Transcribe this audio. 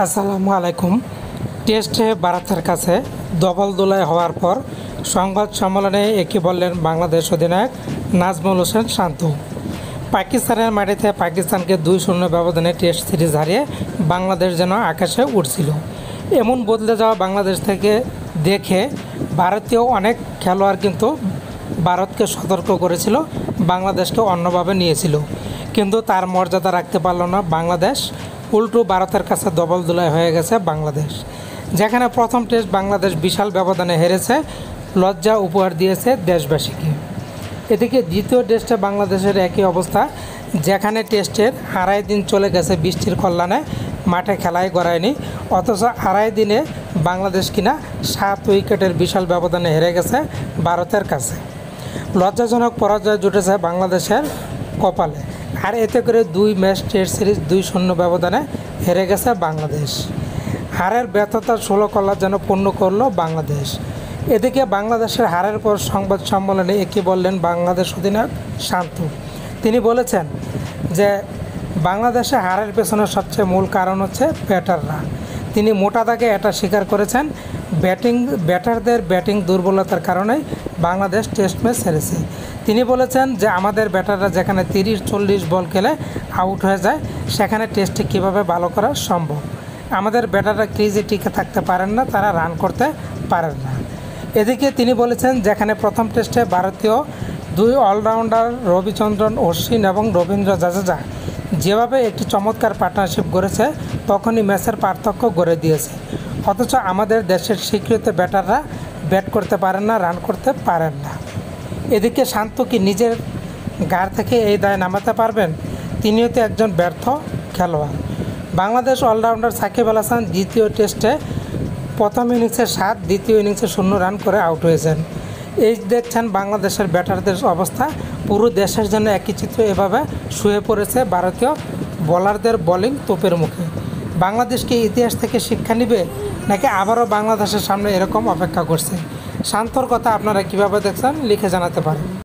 আসসালামু আলাইকুম। টেস্টে ভারতের কাছে দবল দোলায় হওয়ার পর সংবাদ সম্মেলনে একই বললেন বাংলাদেশ অধিনায়ক নাজমুল হোসেন শান্ত। পাকিস্তানের মাটিতে পাকিস্তানকে 2-0 ব্যবধানে টেস্ট সিরিজ হারিয়ে বাংলাদেশ যেন আকাশে উঠছিল। এমন বদলে যাওয়া বাংলাদেশ থেকে দেখে ভারতীয় অনেক খেলোয়াড় কিন্তু ভারতকে সতর্ক করেছিল, বাংলাদেশকে অন্যভাবে নিয়েছিল, কিন্তু তার মর্যাদা রাখতে পারল না বাংলাদেশ। উল্টো ভারতের কাছে দবল দোলায় হয়ে গেছে বাংলাদেশ। যেখানে প্রথম টেস্ট বাংলাদেশ বিশাল ব্যবধানে হেরেছে, লজ্জা উপহার দিয়েছে দেশবাসীকে। এদিকে দ্বিতীয় টেস্টে বাংলাদেশের একই অবস্থা, যেখানে টেস্টের আড়াই দিন চলে গেছে বৃষ্টির কল্যাণে, মাঠে খেলায় গড়ায়নি, অথচ আড়াই দিনে বাংলাদেশ কিনা 7 উইকেটের বিশাল ব্যবধানে হেরে গেছে ভারতের কাছে। লজ্জাজনক পরাজয় জুটেছে বাংলাদেশের কপালে। আর এতে করে 2 ম্যাচ টেস্ট সিরিজ 2-0 ব্যবধানে হেরে গেছে বাংলাদেশ। হারের ব্যর্থতা 16 কল্লা যেন পূর্ণ করল বাংলাদেশ। এদিকে বাংলাদেশের হারের পর সংবাদ সম্মেলনে একই বললেন বাংলাদেশ অধিনায়ক শান্ত। তিনি বলেছেন যে বাংলাদেশে হারের পেছনে সবচেয়ে মূল কারণ হচ্ছে ব্যাটাররা। তিনি মোটা দাগে এটা স্বীকার করেছেন, ব্যাটারদের ব্যাটিং দুর্বলতার কারণেই বাংলাদেশ টেস্ট ম্যাচ হেরেছে। তিনি বলেছেন যে আমাদের ব্যাটাররা যেখানে 30-40 বল খেলে আউট হয়ে যায়, সেখানে টেস্টে কীভাবে ভালো করা সম্ভব। আমাদের ব্যাটাররা ক্রিজে টিকে থাকতে পারেন না, তারা রান করতে পারেন না। এদিকে তিনি বলেছেন যেখানে প্রথম টেস্টে ভারতীয় 2 অলরাউন্ডার রবিচন্দ্রন অশ্বিন এবং রবীন্দ্র জাদেজা যেভাবে একটি চমৎকার পার্টনারশিপ গড়েছে, তখনই ম্যাচের পার্থক্য গড়ে দিয়েছে। অথচ আমাদের দেশের স্বীকৃত ব্যাটাররা ব্যাট করতে পারেন না, রান করতে পারেন না। এদিকে শান্ত কি নিজের ঘাড় থেকে এই দায় নামাতে পারবেন? তিনিও তো একজন ব্যর্থ খেলোয়াড়। বাংলাদেশ অলরাউন্ডার সাকিব আল হাসান দ্বিতীয় টেস্টে প্রথম ইনিংসে 7, দ্বিতীয় ইনিংসে 0 রান করে আউট হয়েছেন। এই দেখছেন বাংলাদেশের ব্যাটারদের অবস্থা। পুরো দেশের জন্য একই চিত্র এভাবে শুয়ে পড়েছে ভারতীয় বোলারদের বোলিং তোপের মুখে। বাংলাদেশকে ইতিহাস থেকে শিক্ষা নেবে, নাকি আবারও বাংলাদেশের সামনে এরকম অপেক্ষা করছে? শান্তর কথা আপনারা কীভাবে দেখছেন লিখে জানাতে পারেন।